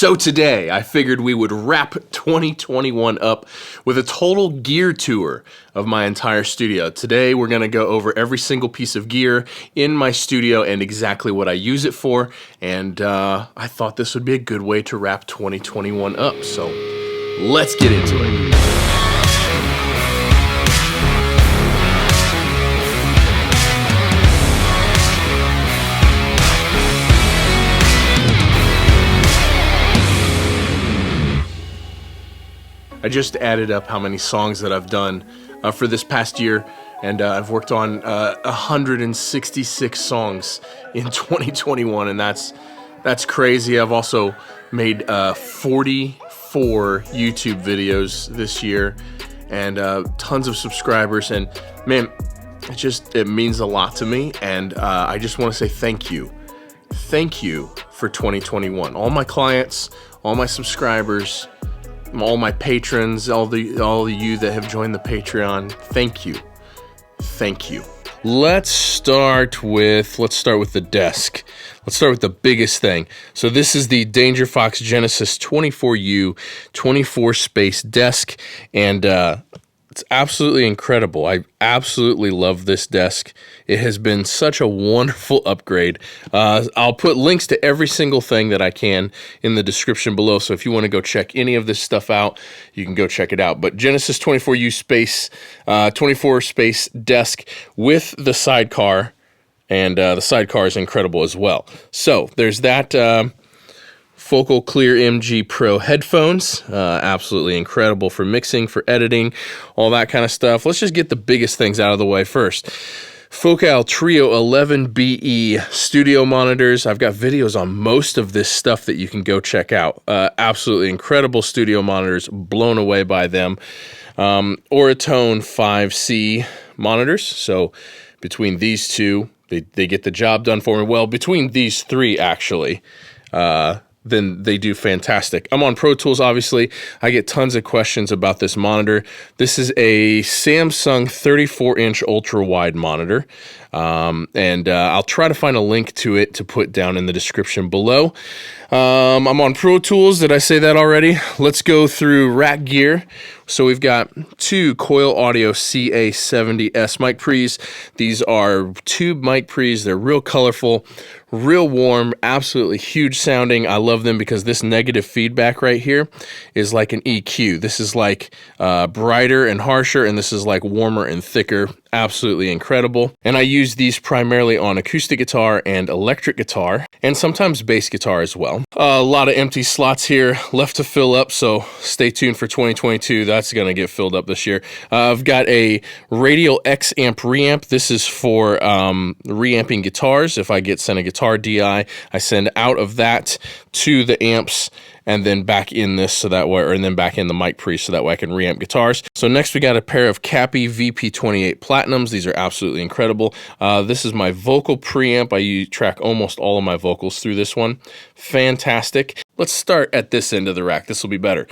So today, I figured we would wrap 2021 up with a total gear tour of my entire studio. Today, we're going to go over every single piece of gear in my studio and exactly what I use it for. And I thought this would be a good way to wrap 2021 up. So let's get into it. I just added up how many songs that I've done for this past year, and I've worked on 166 songs in 2021, and that's crazy. I've also made 44 YouTube videos this year, and tons of subscribers, and man, it means a lot to me, and I just want to say thank you. Thank you for 2021. All my clients, all my subscribers, all my patrons, all of you that have joined the Patreon, thank you. Thank you. Let's start with the desk. Let's start with the biggest thing. So this is the Danger Fox Genesis 24U 24 space desk, and it's absolutely incredible. I absolutely love this desk. It has been such a wonderful upgrade. I'll put links to every single thing that I can in the description below. So if you want to go check any of this stuff out, you can go check it out. But Genesis 24U space, 24 space desk with the sidecar, and the sidecar is incredible as well. So there's that. Focal Clear MG Pro headphones, absolutely incredible for mixing, for editing, all that kind of stuff. Let's just get the biggest things out of the way first. Focal Trio 11BE studio monitors. I've got videos on most of this stuff that you can go check out. Absolutely incredible studio monitors, blown away by them. Oratone 5C monitors. So between these two, they get the job done for me. Well, between these three, actually, then they do fantastic. I'm on Pro Tools, obviously. I get tons of questions about this monitor. This is a Samsung 34-inch ultra-wide monitor, and I'll try to find a link to it to put down in the description below. I'm on Pro Tools. Did I say that already? Let's go through rack gear. So we've got two Coil Audio CA70S mic pre's. These are tube mic pre's. They're real colorful, real warm, absolutely huge sounding. I love them because this negative feedback right here is like an EQ. This is like brighter and harsher, and this is like warmer and thicker. Absolutely incredible. And I use these primarily on acoustic guitar and electric guitar, and sometimes bass guitar as well. A lot of empty slots here left to fill up, so stay tuned for 2022. That's going to get filled up this year. I've got a Radial X amp reamp. This is for reamping guitars. If I get sent a guitar DI, I send out of that to the amps and then back in this so that way, and then back in the mic pre so that way I can reamp guitars. So next we got a pair of Cappy VP28 Platinums. These are absolutely incredible. This is my vocal preamp. I track almost all of my vocals through this one. Fantastic. Let's start at this end of the rack. This will be better.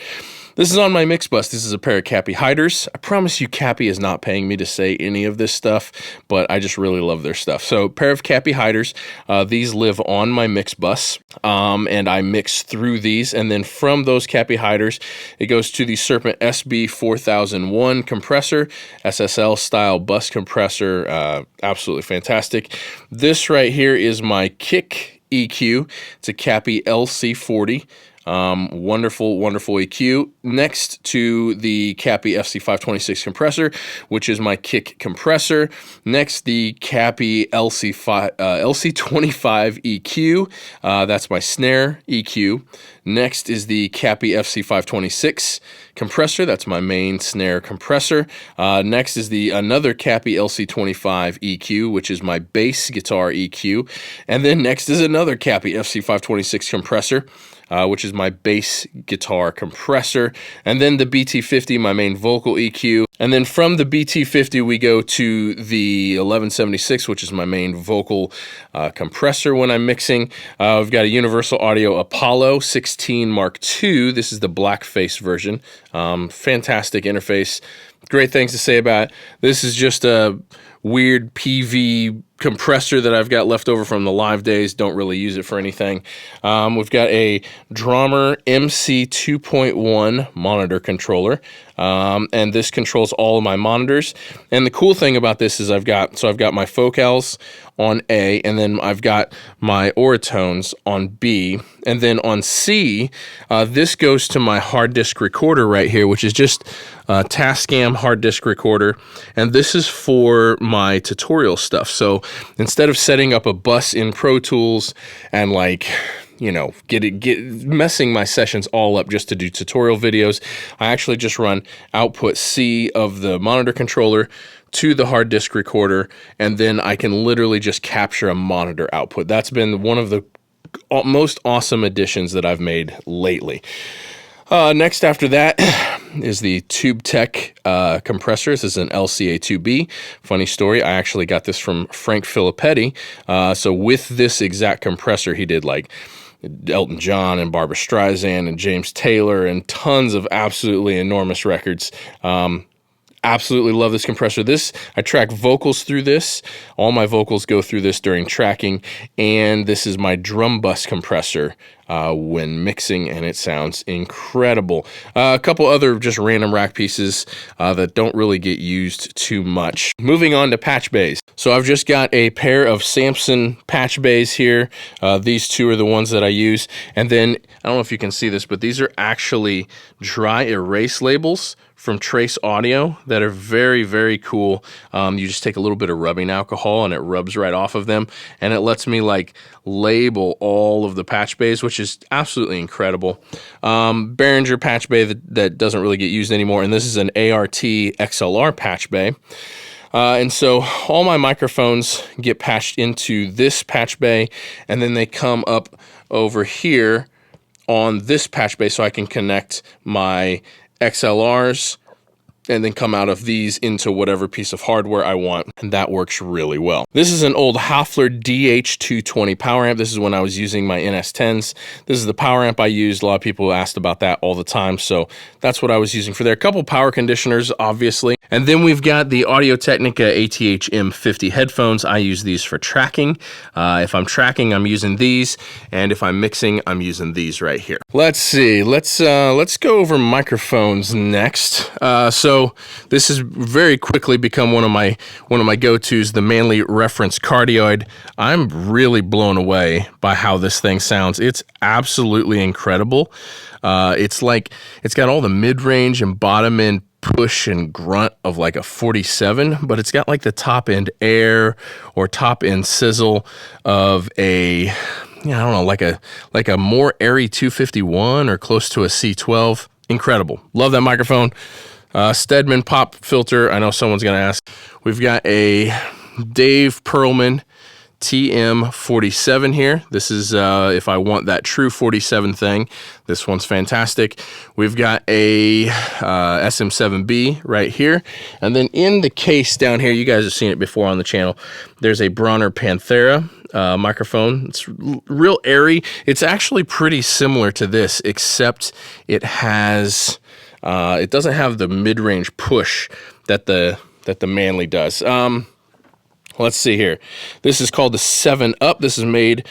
This is on my mix bus. This is a pair of Cappy hiders. I promise you Cappy is not paying me to say any of this stuff, but I just really love their stuff. So pair of Cappy hiders. These live on my mix bus, and I mix through these. And then from those Cappy hiders, it goes to the Serpent SB4001 compressor, SSL style bus compressor. Absolutely fantastic. This right here is my kick EQ. It's a Cappy LC40. Wonderful, wonderful EQ. Next to the Cappy FC526 compressor, which is my kick compressor. Next, the Cappy LC25 EQ. That's my snare EQ. Next is the Cappy FC526 compressor. That's my main snare compressor. Next is another Cappy LC25 EQ, which is my bass guitar EQ. And then next is another Cappy FC526 compressor, which is my bass guitar compressor. And then the BT50, my main vocal EQ. And then from the BT50, we go to the 1176, which is my main vocal compressor when I'm mixing. We've got a Universal Audio Apollo 16 Mark II. This is the blackface version. Fantastic interface. Great things to say about it. This is just a weird PV compressor that I've got left over from the live days. Don't really use it for anything. We've got a Drummer MC 2.1 monitor controller, and this controls all of my monitors. And the cool thing about this is I've got my focals on A, and then I've got my Oratones on B, and then on C, this goes to my hard disk recorder right here, which is just a Tascam hard disk recorder, and this is for my tutorial stuff. So instead of setting up a bus in Pro Tools and messing my sessions all up just to do tutorial videos, I actually just run output C of the monitor controller to the hard disk recorder, and then I can literally just capture a monitor output. That's been one of the most awesome additions that I've made lately. Next after that is the TubeTech compressor. This is an LCA2B. Funny story, I actually got this from Frank Filippetti. So with this exact compressor, he did like Elton John and Barbra Streisand and James Taylor and tons of absolutely enormous records. Absolutely love this compressor. I track vocals through this. All my vocals go through this during tracking, and this is my drum bus compressor when mixing, and it sounds incredible. A couple other just random rack pieces that don't really get used too much. Moving on to patch bays. So I've just got a pair of Samson patch bays here. These two are the ones that I use, and then I don't know if you can see this, but these are actually dry erase labels from Trace Audio that are very, very cool. You just take a little bit of rubbing alcohol and it rubs right off of them, and it lets me like label all of the patch bays, which is absolutely incredible. Behringer patch bay that doesn't really get used anymore, and this is an ART XLR patch bay. And so all my microphones get patched into this patch bay, and then they come up over here on this patch bay so I can connect my XLRs and then come out of these into whatever piece of hardware I want, and that works really well. This is an old Hofler DH220 power amp. This is when I was using my NS10s. This is the power amp I used. A lot of people asked about that all the time, so that's what I was using for there. A couple power conditioners, obviously. And then we've got the Audio-Technica ATH M50 headphones. I use these for tracking. If I'm tracking, I'm using these, and if I'm mixing, I'm using these right here. Let's see. Let's go over microphones next. So this has very quickly become one of my go-tos, the Manley Reference Cardioid. I'm really blown away by how this thing sounds. It's absolutely incredible. It's got all the mid-range and bottom-end push and grunt of like a 47, but it's got like the top-end air or top-end sizzle of I don't know, like a more airy 251 or close to a C12. Incredible. Love that microphone. Stedman pop filter. I know someone's going to ask. We've got a Dave Perlman TM47 here. This is if I want that true 47 thing. This one's fantastic. We've got a SM7B right here. And then in the case down here, you guys have seen it before on the channel, there's a Bronner Panthera microphone. It's real airy. It's actually pretty similar to this, except it has it doesn't have the mid-range push that the Manley does. Let's see here. This is called the 7-Up. This is made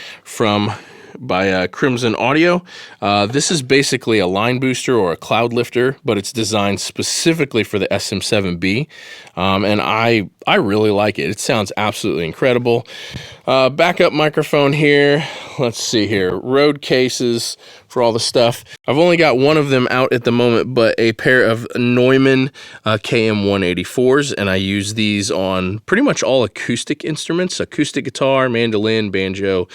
by Crimson Audio. This is basically a line booster or a cloud lifter, but it's designed specifically for the SM7B, and I really like it. It sounds absolutely incredible. Backup microphone here. Let's see here. Rode cases for all the stuff. I've only got one of them out at the moment, but a pair of Neumann KM184s, and I use these on pretty much all acoustic instruments, acoustic guitar, mandolin, banjo,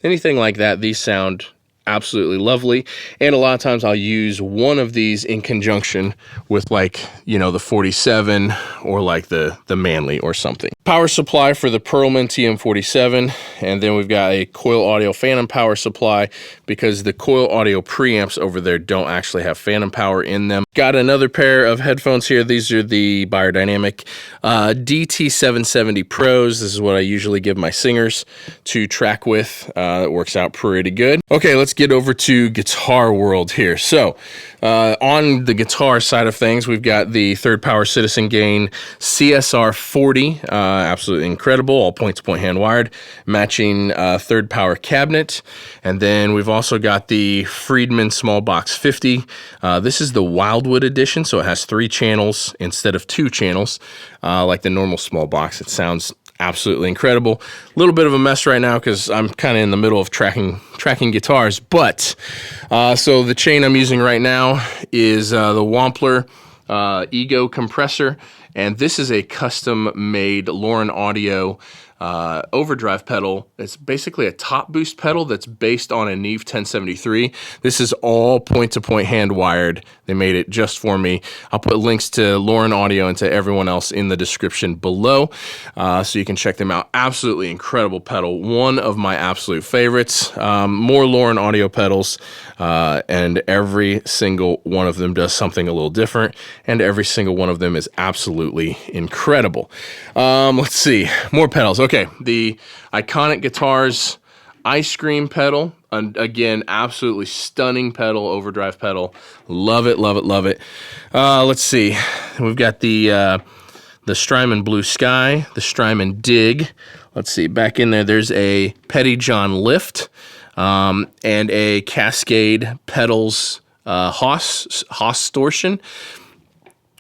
anything like that. These sound absolutely lovely, and a lot of times I'll use one of these in conjunction with the 47 or like the Manley or something. Power supply for the Perlman TM47, and then we've got a Coil Audio Phantom power supply because the Coil Audio preamps over there don't actually have phantom power in them. Got another pair of headphones here. These are the Beyerdynamic DT770 Pros. This is what I usually give my singers to track with. It works out pretty good. Okay, let's get over to guitar world here. So on the guitar side of things, we've got the Third Power Citizen Gain CSR 40. absolutely incredible, all point-to-point hand-wired, matching third power cabinet. And then we've also got the Friedman Small Box 50. This is the Wildwood edition, so it has 3 channels instead of 2 channels, like the normal small box. It sounds absolutely incredible. A little bit of a mess right now because I'm kind of in the middle of tracking guitars. But so the chain I'm using right now is the Wampler Ego compressor, and this is a custom-made Lauren Audio overdrive pedal. It's basically a top boost pedal that's based on a Neve 1073. This is all point-to-point hand-wired. They made it just for me. I'll put links to Lauren Audio and to everyone else in the description below, so you can check them out. Absolutely incredible pedal. One of my absolute favorites. More Lauren Audio pedals, and every single one of them does something a little different, and every single one of them is absolutely incredible. Let's see. More pedals. Okay, the Iconic Guitars Ice Cream pedal. Again, absolutely stunning pedal, overdrive pedal. Love it, love it, love it. Let's see. We've got the Strymon Blue Sky, the Strymon Dig. Let's see. Back in there, there's a Petty John Lift, and a Cascade Pedals Haustortion.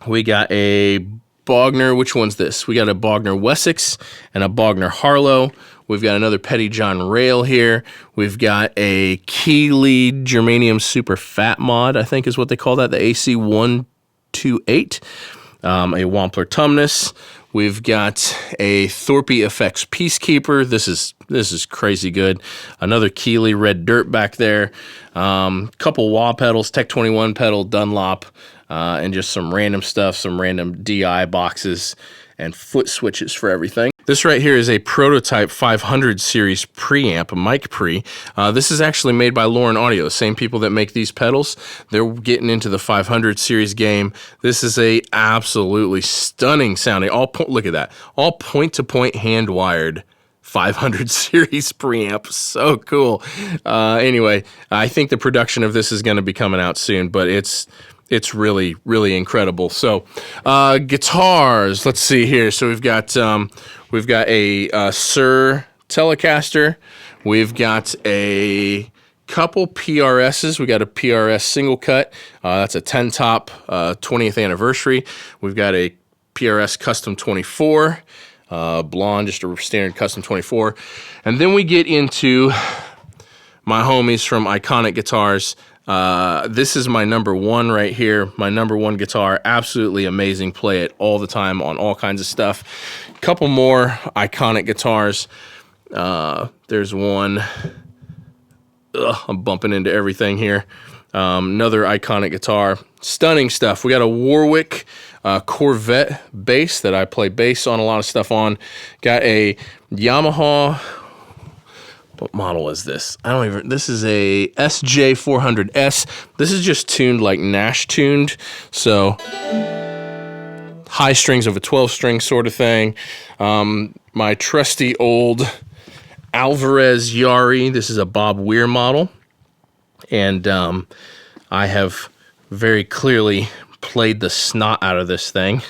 We got a Bogner. Which one's this? We got a Bogner Wessex and a Bogner Harlow. We've got another Petty John Rail here. We've got a Keeley Germanium Super Fat Mod, I think is what they call that, the AC128. A Wampler Tumnus. We've got a Thorpe Effects Peacekeeper. This is crazy good. Another Keeley Red Dirt back there. Couple wah pedals, Tech 21 pedal, Dunlop, and just some random stuff, some random DI boxes and foot switches for everything. This right here is a Prototype 500 series preamp, a mic pre. This is actually made by Lauren Audio, the same people that make these pedals. They're getting into the 500 series game. This is a absolutely stunning sounding, look at that, all point-to-point hand-wired 500 series preamp. So cool. Anyway, I think the production of this is going to be coming out soon, but it's really, really incredible. So, guitars. Let's see here. So we've got a Sir Telecaster. We've got a couple PRSs. We got a PRS single cut. That's a 10 top 20th anniversary. We've got a PRS Custom 24, blonde, just a standard Custom 24. And then we get into my homies from Iconic Guitars. This is my number one right here, my number one guitar. Absolutely amazing. Play it all the time on all kinds of stuff. Couple more Iconic Guitars. There's one. I'm bumping into everything here. Another Iconic guitar. Stunning stuff. We got a Warwick Corvette bass that I play bass on a lot of stuff on. Got a Yamaha. What model is this? This is a SJ400S. This is just tuned like Nash tuned. So high strings of a 12-string sort of thing. My trusty old Alvarez Yari. This is a Bob Weir model. And I have very clearly played the snot out of this thing.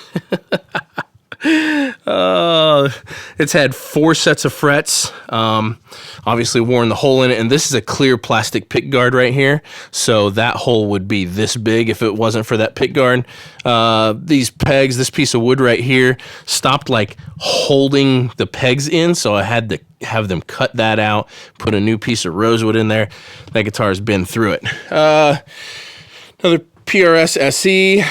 It's had 4 sets of frets, obviously worn the hole in it, and this is a clear plastic pick guard right here, so that hole would be this big if it wasn't for that pick guard. These pegs, this piece of wood right here, stopped like holding the pegs in, so I had to have them cut that out, put a new piece of rosewood in there. That guitar's been through it. Another PRS SE,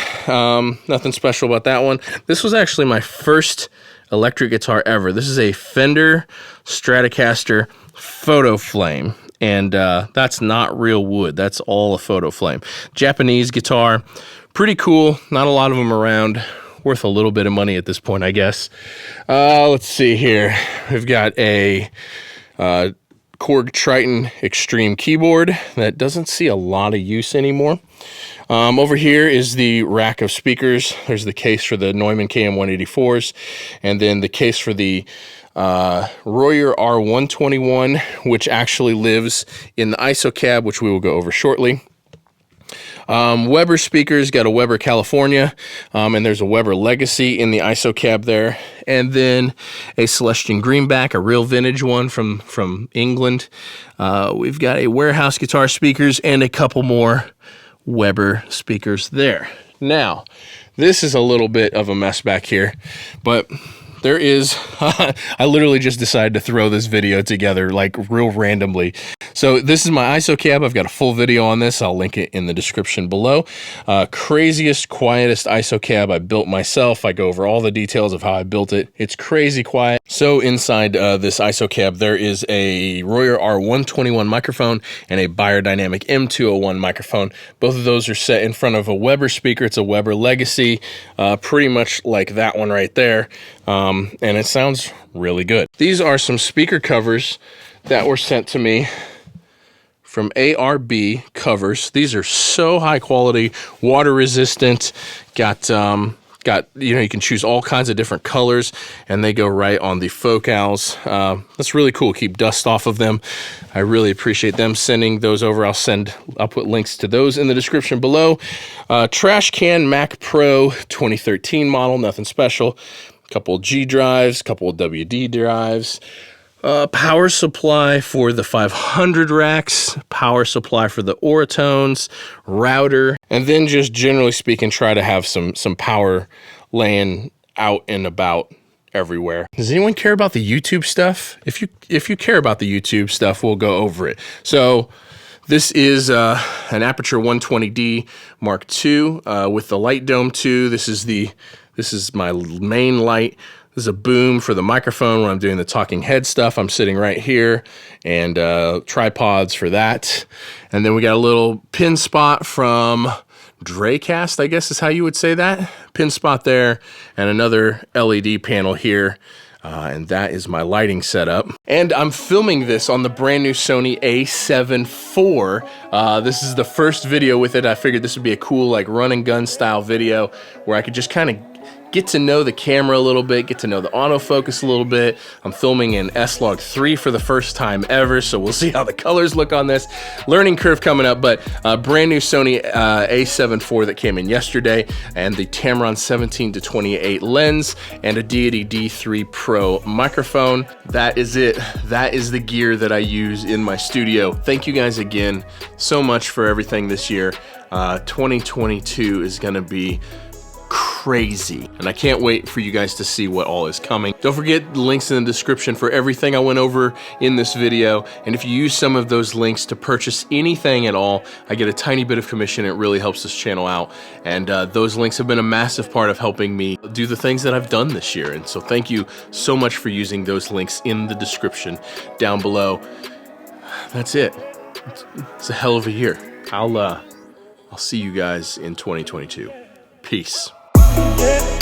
nothing special about that one. This was actually my first electric guitar ever. This is a Fender Stratocaster Photo Flame, and that's not real wood. That's all a photo flame. Japanese guitar, pretty cool. Not a lot of them around. Worth a little bit of money at this point, I guess. Let's see here. We've got a Korg Triton Extreme keyboard that doesn't see a lot of use anymore. Over here is the rack of speakers. There's the case for the Neumann KM184s, and then the case for the Royer R121, which actually lives in the ISO cab, which we will go over shortly. Weber speakers, got a Weber California, and there's a Weber Legacy in the ISO cab there. And then a Celestian Greenback, a real vintage one from England. We've got a Warehouse guitar speakers and a couple more Weber speakers there. Now, this is a little bit of a mess back here, but there is, I literally just decided to throw this video together like real randomly. So this is my ISO cab. I've got a full video on this. I'll link it in the description below. Craziest, quietest ISO cab I built myself. I go over all the details of how I built it. It's crazy quiet. So inside this ISO cab, there is a Royer R121 microphone and a Beyerdynamic M201 microphone. Both of those are set in front of a Weber speaker. It's a Weber Legacy, pretty much like that one right there. And it sounds really good. These are some speaker covers that were sent to me from ARB Covers. These are so high quality, water resistant, got you know, you can choose all kinds of different colors, and they go right on the focals. That's really cool. Keep dust off of them. I really appreciate them sending those over. I'll put links to those in the description below. Trash Can Mac Pro 2013 model, nothing special. Couple G drives, couple WD drives, power supply for the 500 racks, power supply for the Oratones, router, and then just generally speaking, try to have some power laying out and about everywhere. Does anyone care about the YouTube stuff? If you care about the YouTube stuff, we'll go over it. So this is an Aperture 120D Mark II with the light dome too. This is my main light. This is a boom for the microphone when I'm doing the talking head stuff. I'm sitting right here, and tripods for that. And then we got a little pin spot from Dracast, I guess is how you would say that. Pin spot there, and another LED panel here. And that is my lighting setup. And I'm filming this on the brand new Sony a7 IV. This is the first video with it. I figured this would be a cool like run and gun style video where I could just kind of get to know the camera a little bit, get to know the autofocus a little bit. I'm filming in S-Log3 for the first time ever, so we'll see how the colors look on this. Learning curve coming up, but brand new Sony a7 IV that came in yesterday, and the Tamron 17-28 lens, and a Deity D3 Pro microphone. That is it. That is the gear that I use in my studio. Thank you guys again so much for everything this year. 2022 is gonna be crazy, and I can't wait for you guys to see what all is coming. Don't forget the links in the description for everything I went over in this video, and if you use some of those links to purchase anything at all, I get a tiny bit of commission. It really helps this channel out, and those links have been a massive part of helping me do the things that I've done this year, and so thank you so much for using those links in the description down below. That's it. It's a hell of a year. I'll see you guys in 2022. Peace. Yeah.